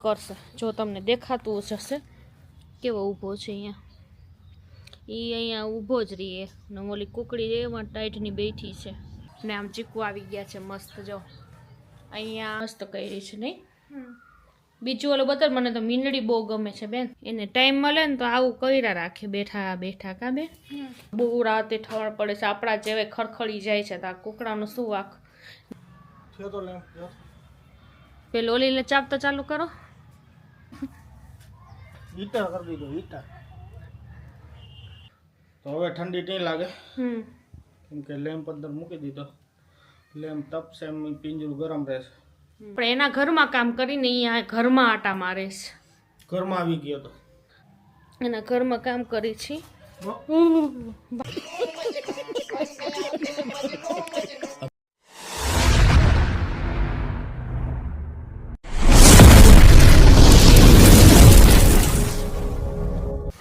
કરશે જો તમને દેખાતું જશે કેવો ઊભો છે અહીંયા અહીંયા ઊભો જ રહીએ ને ઓલી કુકડી એમાં ટાઈટની બેઠી છે ને આમ ચીકુ આવી ગયા છે મસ્ત જો અહીંયા મસ્ત કરી છે નહીં બીજું ઓલું બતાવ મને તો મીંડળી બહુ ગમે છે બેન એને ટાઈમ મળે ને તો આવું કર્યા રાખે બેઠા બેઠા કા બેન બહુ રાતે ઠળ પડે છે આપણા જેવે ખરખડી જાય છે તો આ કુકડાનું શું વાક પેલો ઓલીને ચાપતા ચાલુ કરો હીટર કરી દીધો હીટર તો હવે ઠંડી નહીં લાગે કેમ કે લેમ્પ અંદર મૂકી દીધો લેમ્પ તપશે એમ પિંજરું ગરમ રહેશે પણ એના ઘરમાં કામ કરીને અહીંયા ઘરમાં આટા મારે છે ઘરમાં આવી ગયો તો એના ઘરમાં કામ કરી છે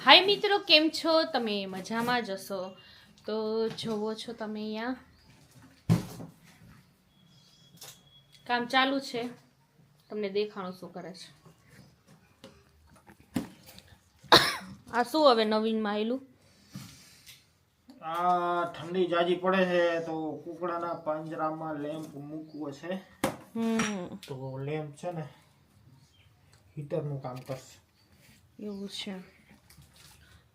હાય મિત્રો કેમ છો તમે મજામાં જશો તો જોવો છો તમે અહીંયા કામ ચાલુ છે તમને દેખાણું શું કરે છે આ શું હવે નવીનમાં આવેલું આ ઠંડી જાજી પડે છે તો કુકડાના પાંજરામાં લેમ્પ મૂકવો છે તો લેમ્પ છે ને હીટરનું કામ કરશે એવું છે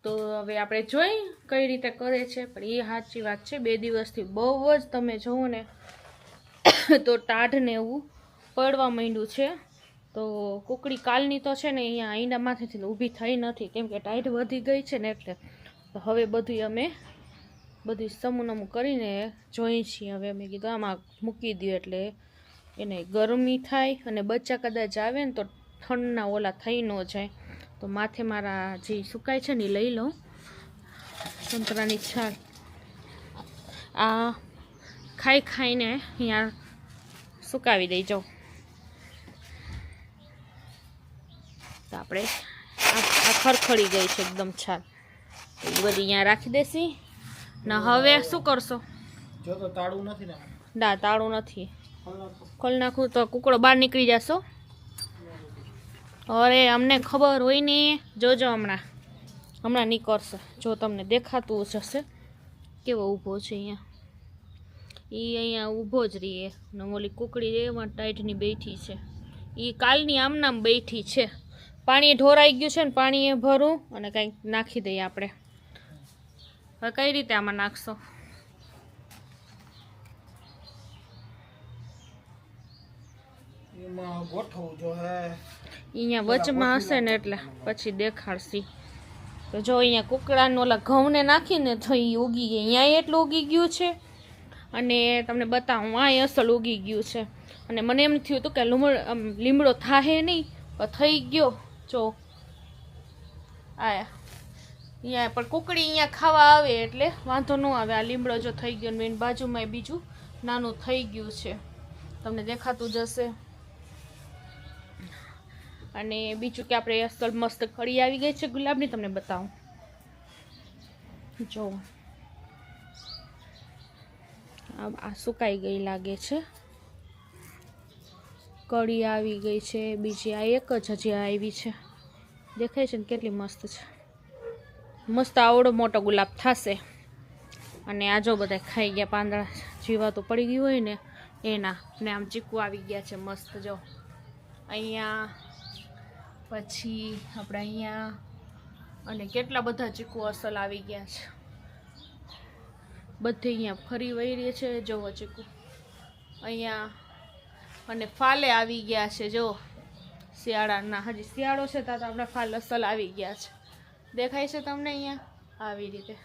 તો હવે આપણે જોઈ કઈ રીતે કરે છે પણ એ સાચી વાત છે 2 દિવસથી બહુ જ તમે જોવો ને તો ટાઢ ને એવું પડવા માંડ્યું છે તો કુકડી કાલની તો છે ને અહીંયા ઈંડામાંથી ઊભી થઈ નથી કેમ કે ટાઈટ વધી ગઈ છે ને એટલે તો હવે બધું સમૂનમું કરીને જોઈ છીએ હવે અમે કીધું આમાં મૂકી દઈએ એટલે એને ગરમી થાય અને બચ્ચા કદાચ આવે ને તો ઠંડના ઓલા થઈ ન જાય તો માથે મારા જે સુકાય છે ને લઈ લઉં સંતરાની છાલ આ ખાઈને અહીંયા સુકાવી દઈ જાઉં તો આપણે આ ખરખડી ગઈ છે એકદમ છાલ એ બધી અહીંયા રાખી દેસી ના હવે શું કરશો જો તો તાળું નથી ને ના તાળું નથી ખોલ નાખું તો કુકડો બહાર નીકળી જશો અરે અમને ખબર હોય ને જોજો હમણાં નીકળશે જો તમને દેખાતું જશે કેવો ઊભો છે અહીંયા ઊભો જ રહીએ ને ઓલી કુકડી એમાં ટાઈટની બેઠી છે એ કાલની આમનામ બેઠી છે પાણી ઢોરાઈ ગયું છે ને પાણી એ ભરું અને કંઈક નાખી દઈએ આપણે હવે કઈ રીતે આમાં નાખશો એમાં ગોઠવું જો હે અહીંયા વચમાં હશે ને એટલે પછી દેખાડશી તો જો અહીંયા કુકડાને ઓલા ઘઉંને નાખીને તો એ ઉગી ગઈ અહીંયા એટલું ઉગી ગયું છે અને તમને બતાવું આ અસલ ઉગી ગયું છે અને મને એમ થયું હતું કે લીમડો થાહે નહીં થઈ ગયો જો આયા અહીંયા પણ કુકડી અહીંયા ખાવા આવે એટલે વાંધો ન આવે આ લીમડો જો થઈ ગયો ને બાજુમાં બીજું નાનું થઈ ગયું છે તમને દેખાતું જશે અને બીજું કે આપણે અસલ મસ્ત કળી આવી ગઈ છે ગુલાબની તમને બતાવું જો આ સુકાઈ ગઈ લાગે છે કળી આવી ગઈ છે બીજી આ એક જ હજી આવી છે દેખાય છે ને કેટલી મસ્ત છે મસ્ત આવડો મોટો ગુલાબ થશે અને આ જો બધા ખાઈ ગયા પાંદડા જીવાતું પડી ગયું હોય ને એના ને આમ ચીકુ આવી ગયા છે મસ્ત જો અહીંયા પછી આપણે અહીંયા અને કેટલા બધા ચીકુ અસલ આવી ગયા છે બધે અહીંયા ફરી વહી રહી છે જોવો ચીકુ અહીંયા અને ફાલે આવી ગયા છે જો શિયાળાના હજી શિયાળો છે તો આપણે ફાલ અસલ આવી ગયા છે દેખાય છે તમને અહીંયા આવી રીતે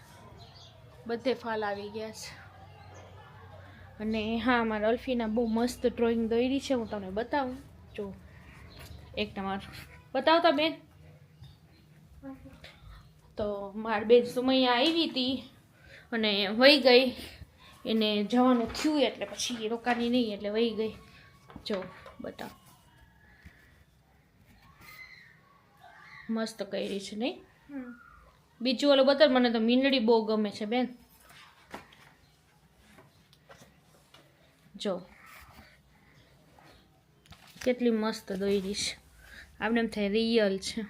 બધે ફાલ આવી ગયા છે અને હા મારા અલ્ફીના બહુ મસ્ત ડ્રોઈંગ દોરી છે હું તમને બતાવું જો એક તમારું બતાવતા બેન તો મારી બેન સુમૈયા આવી હતી અને વહી ગઈ એને જવાનું થયું એટલે પછી રોકાની નહીં એટલે વહી ગઈ જો બતાવ મસ્ત કરી છે નહીં બીજું ઓલું બતાવ મને તો મીંડળી બહુ ગમે છે બેન જો કેટલી મસ્ત દોરી છે આપણે એમ થાય રિયલ છે,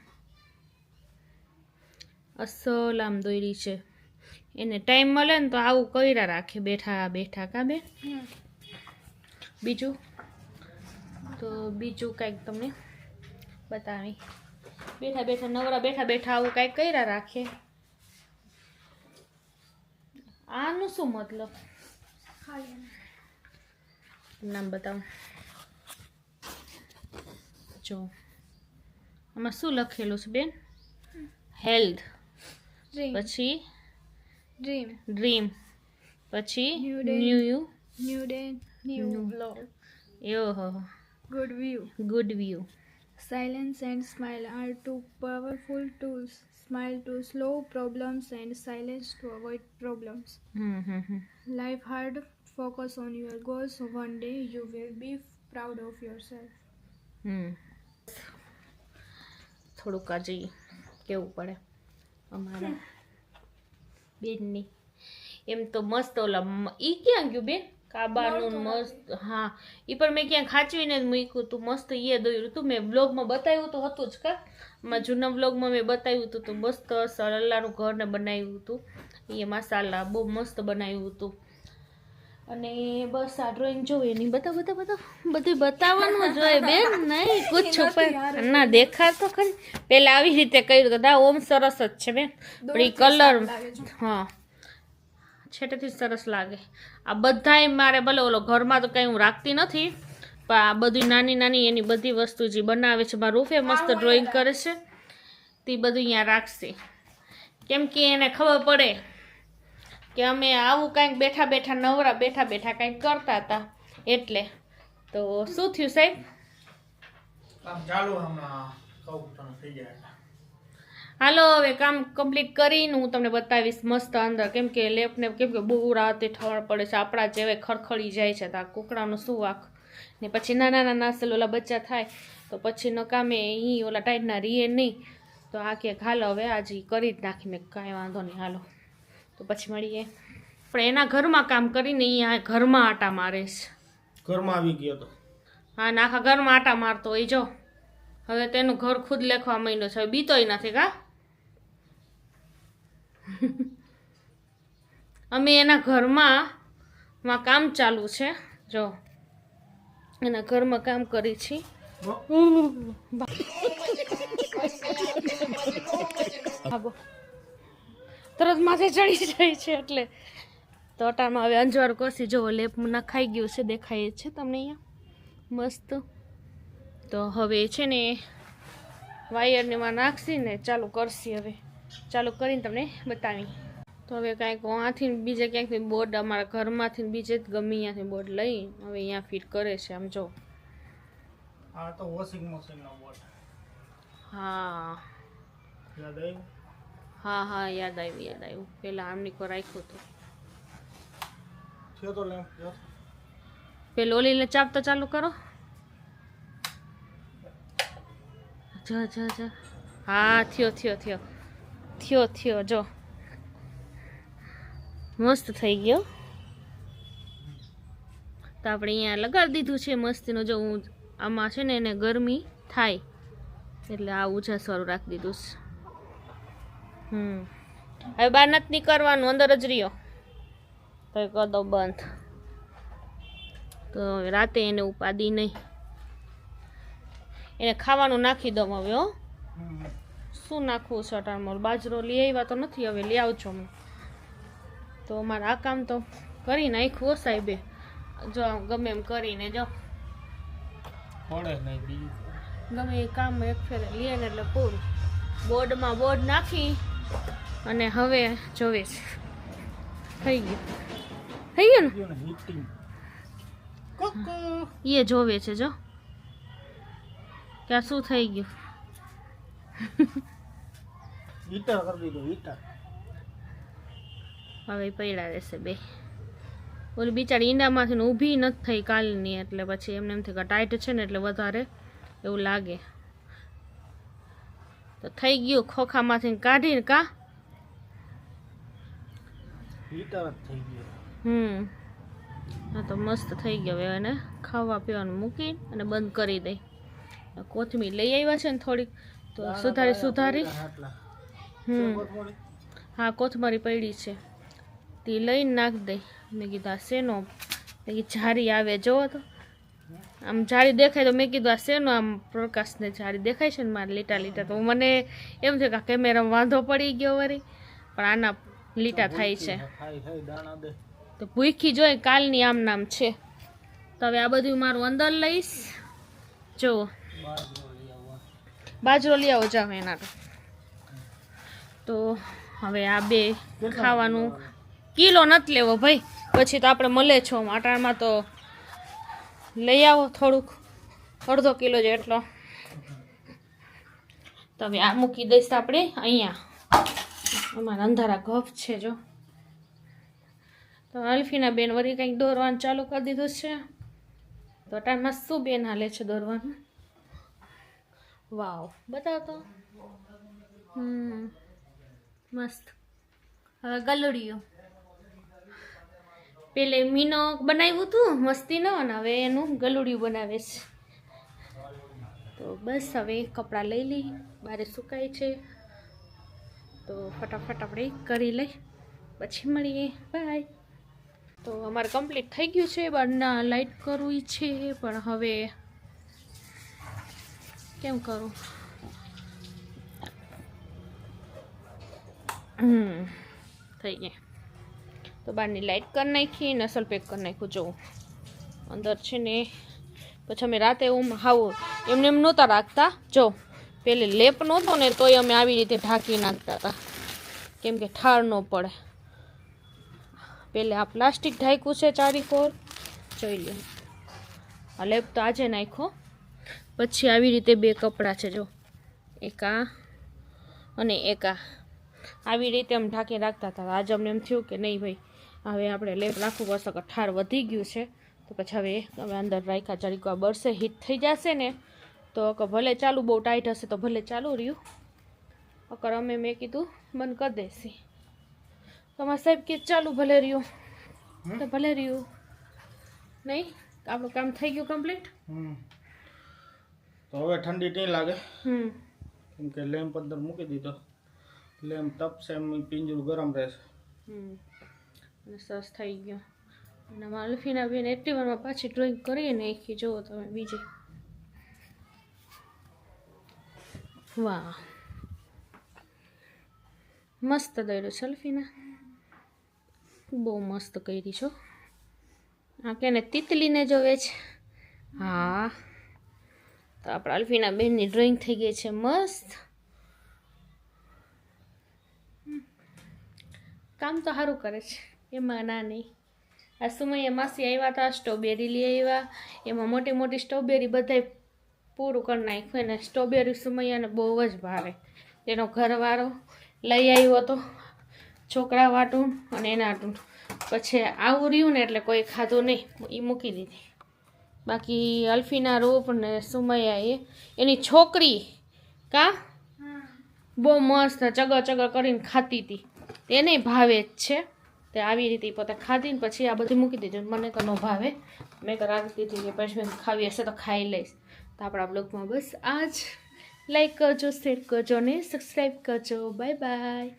અસલ આમ દોરી છે. એને ટાઈમ મળે ને તો આવું કર્યા રાખે બેઠા બેઠા કા બેન. બીજું તો બીજું કાંઈક તમને બતાવી, બેઠા બેઠા નવરા બેઠા બેઠા આવું કાંઈક કર્યા રાખે. આનું શું મતલબ નામ બતાવું જો આમાં શું લખેલું છે બેન? હેલ્થ, પછી ડ્રીમ, પછી New day, new vlog. Good view. Silence and smile are two powerful tools. Smile to slow problems and silence to avoid problems. Life hard, focus on your goals. One day you will be proud of yourself. થોડુંક આજે કેવું પડે અમારા બેનની. એમ તો મસ્ત ઓલા ઈ ક્યાં ગયું બેન? કાબાનું મસ્ત. હા ઈ પણ મેં ક્યાં ખાચવીને જ મૂક્યું હતું. મસ્ત એ દોર્યું હતું. મેં બ્લોગમાં બતાવ્યું તો હતું જ કા, એમાં જૂના બ્લોગમાં મેં બતાવ્યું હતું. તો મસ્ત અલ્લાહનું ઘરને બનાવ્યું હતું. એ મસાલા બહુ મસ્ત બનાવ્યું હતું. અને બસ આ ડ્રોઈંગ જોઈ એની બધું બતાવવાનું જ હોય બેન. નહીં કુછ છુપા ના દેખાડ તો ખરી. પેલા આવી રીતે કર્યું તો ઓમ સરસ જ છે બેન. પણ એ કલર હા છેટેથી સરસ લાગે. આ બધાય મારે ભલે ઓલો ઘરમાં તો કંઈ હું રાખતી નથી, પણ આ બધી નાની નાની એની બધી વસ્તુ જે બનાવે છે મારા રૂફે મસ્ત ડ્રોઈંગ કરે છે તે બધું અહીંયા રાખશે. કેમ કે એને ખબર પડે કે અમે આવું કાંઈક બેઠા બેઠા નવરા બેઠા બેઠા કાંઈક કરતા હતા એટલે. તો શું થયું સાહેબ? કામ ચાલુ હમણાં કહું તને થઈ જાય. હાલો હવે કામ કમ્પ્લીટ કરીને હું તમને બતાવીશ મસ્ત અંદર. કેમ કે લેપને કેમ કે બહુ રાતે ઠવણ પડે છે, આપણા જેવા ખડખડી જાય છે. તો આ કુકડાનું શું વાંક. ને પછી નાના નાના ઓલા બચ્ચા થાય તો પછી નકામે ઈ ઓલા ટાઈટના રીએ નહીં. તો આ કે હાલો હવે આજે કરી જ નાખી. મેં કાંઈ વાંધો નહીં હાલો. તો પછી મળીએ. પણ એના ઘરમાં કામ કરીને અહીંયા ઘરમાં આટા મારે છે. ઘરમાં આવી ગયો તો હા ને આખા ઘરમાં આટા મારતો હોય જો. હવે તેનું ઘર ખુદ લેખવા માંડ્યો છે. હવે બીતોય નથી કા. અમે એના ઘરમાં કામ ચાલુ છે જો. એના ઘરમાં કામ કરી છીએ. તરત માથે ચડી જાય છે એટલે. તો અટામાં હવે અંજવાળું કરશી. જો લેપ નખાઈ ગયું છે, દેખાય છે તમને અહીંયા મસ્ત. તો હવે છે ને વાયરને માં નાખશી ને ચાલુ કરશી. હવે ચાલુ કરીને તમને બતાવી. તો હવે કાંઈક આથી બીજે ક્યાંકથી બોર્ડ અમારા ઘરમાંથી બીજે જ ગમે ત્યાંથી બોર્ડ લઈ હવે અહીંયા ફિટ કરે છે. આમ જો આ તો વોશિંગ મશીનનો બોર્ડ. હા યાદ આવ્યું? હા યાદ આવ્યું. પેલા આમની કો રાખ્યું હતું. થયો તો લેમ્પ પેલો ઓલીને ચાપ તો ચાલુ કરો. હા થયો જો મસ્ત થઈ ગયો. તો આપણે અહીંયા લગાડી દીધું છે મસ્તીનું. જો હું આમાં છે ને એને ગરમી થાય એટલે આ ઉજાસવાળું રાખી દીધું છે. હવે બહાર નથી નીકળવાનું, અંદર જ રહ્યો. તો કરી દો બંધ. તો હવે રાતે એને ઉપાદી નહીં. એને ખાવાનું નાખી દઉં હવે. હો શું નાખવું છે અટાણમાં? બાજરો લઈ આવ્યા તો નથી, હવે લઈ આવજો હમણાં. તો અમારે આ કામ તો કરી નાખ્યું સાહેબે. જો ગમે એમ કરીને જો ગમે એ કામ એક ફેરે લે ને એટલે પૂરું. બોર્ડમાં બોર્ડ નાખી અને હવે જોવે છે. થઈ ગયું ને એ જોવે છે જો ક્યાં શું થઈ ગયું. હીટર કરી દીધું હીટર. હવે પડ્યા રહેશે બે. ઓલી બિચારી ઈંડામાંથી ઊભી નથી થઈ કાલની એટલે પછી એમને એમ થાય કે ટાઈટ છે ને એટલે વધારે એવું લાગે. તો થઈ ગયું ખોખામાંથી કાઢીને કા હીટર જ થઈ ગયું. હા તો મસ્ત થઈ ગયો. હવે એને ખાવા પીવાનું મૂકી અને બંધ કરી દઈ. કોથમીર લઈ આવ્યા છે ને થોડીક, તો સુધારી હા કોથમરી પડી છે તે લઈને નાખ દઈ. મેં કીધું આ શેનો, મેં કીધું જારી આવે જોવો તો, આમ જારી દેખાય તો મેં કીધું આ શેનો આમ પ્રકાશને જારી દેખાય છે ને મારે લીટા લીટા, તો મને એમ છે કે કેમેરામાં વાંધો પડી ગયો વળી, પણ આના લીટા થાય છે તો ભૂખી જોઈ કાલની આમ નામ છે. તો હવે આ બધું મારું અંદર લઈશ. જો બાજરો લઈ આવો જાવ એના. તો હવે આ બે ખાવાનું કિલો નથી લેવો ભાઈ, પછી તો આપણે મળે છો આટાણમાં, તો લઈ આવો થોડુંક, અડધો કિલો જેટલો. તો હવે આ મૂકી દઈશ આપણે અહીંયા, અમારા અંધારા ગપ છે. જો તો અલ્ફીના બેન વળી કંઈક દોરવાનું ચાલુ કરી દીધું છે. તો ટાઈમમાં શું બેન હાલે છે દોરવાનું? વાવ, બતાવો તો. મસ્ત. હવે ગલુડિયું પેલે મીનો બનાવ્યું હતું મસ્તીનો, અને હવે એનું ગલુડિયું બનાવે છે. તો બસ હવે કપડાં લઈ લઈ, બારે સુકાય છે, તો ફટાફટ આપણે કરી લઈ, પછી મળીએ. બાય. તો અમારે કમ્પ્લીટ થઈ ગયું છે. બહારના લાઈટ કરવી છે, પણ હવે કેમ કરું? થઈ ગયા. તો બહારની લાઈટ કરી નાખી, નસલ પેક કરી નાખ્યું. જોઉં અંદર છે ને, પછી અમે રાતે હાવ એમને એમ નહોતા રાખતા. જો પેલે લેપ નહોતો ને તોય અમે આવી રીતે ઢાંકી નાખતા હતા, કેમ કે ઠાર ન પડે. પેલે આ પ્લાસ્ટિક ઢાંક્યું છે ચારીકોર, જોઈ લો. આ લેપ તો આજે નાખ્યો. પછી આવી રીતે બે કપડાં છે, જો એક આ અને એક આ, આવી રીતે આમ ઢાંકી રાખતા હતા. આજે અમને એમ થયું કે નહીં ભાઈ, હવે આપણે લેપ રાખવું પડશે, કે ઠાર વધી ગયું છે. તો પછી હવે અમે અંદર રાખ્યા. જરીક આ બળશે, હીટ થઈ જશે ને તો ભલે ચાલુ, બહુ ટાઈટ હશે તો ભલે ચાલુ રહ્યું, અકર અમે મેં કીધું બંધ કરી દેસી. તમારા સાહેબ કે ચાલુ ભલે રહ્યું, તો ભલે રહ્યું. નહીં, આપણું કામ થઈ ગયું કમ્પ્લીટ. તો હવે ઠંડી નહીં લાગે, કેમ કે લેમ્પ અંદર મૂકી દીધો. લેમ્પ તપશે એમ પિંજરું ગરમ રહેશે. અને સરસ થઈ ગયો. અને અલ્ફીના બેન એટલી વારમાં પાછી ડ્રોઈંગ કરી નાખી. જુઓ તમે બીજી. વાહ, મસ્ત દોર્યું છે અલ્ફીના, બહુ મસ્ત કરી છો. આ કેને તિતલીને જોવે છે. હા, તો આપણા અલ્ફીના બેનની ડ્રોઈંગ થઈ ગઈ છે મસ્ત. કામ તો સારું કરે છે, એમાં ના નહીં. આ સમયે માસી આવ્યા હતા, સ્ટ્રોબેરી લઈ આવ્યા. એમાં મોટી મોટી સ્ટ્રોબેરી બધાય પૂરું કરી નાખ્યું. અને સ્ટ્રોબેરી સુમૈયાને બહુ જ ભાવે. એનો ઘરવાળો લઈ આવ્યો હતો છોકરા વાટું અને એના હાટું. પછી આવું રહ્યું ને એટલે કોઈ ખાધું નહીં, એ મૂકી દીધી. બાકી અલ્ફીના રૂપ ને સુમૈયા એની છોકરી કા બહુ મસ્ત ચગર ચગર કરીને ખાતી હતી. એને ભાવે જ છે. તે આવી રીતે પોતે ખાધી ને પછી આ બધું મૂકી દીધું. મને તો ન ભાવે, મેં તો રાખી દીધી કે પછી મેં ખાવી હશે તો ખાઈ લઈશ. તો આપણા બ્લોગમાં બસ આ જ. લાઈક કરજો, શેર કરજો ને સબસ્ક્રાઈબ કરજો. Bye bye.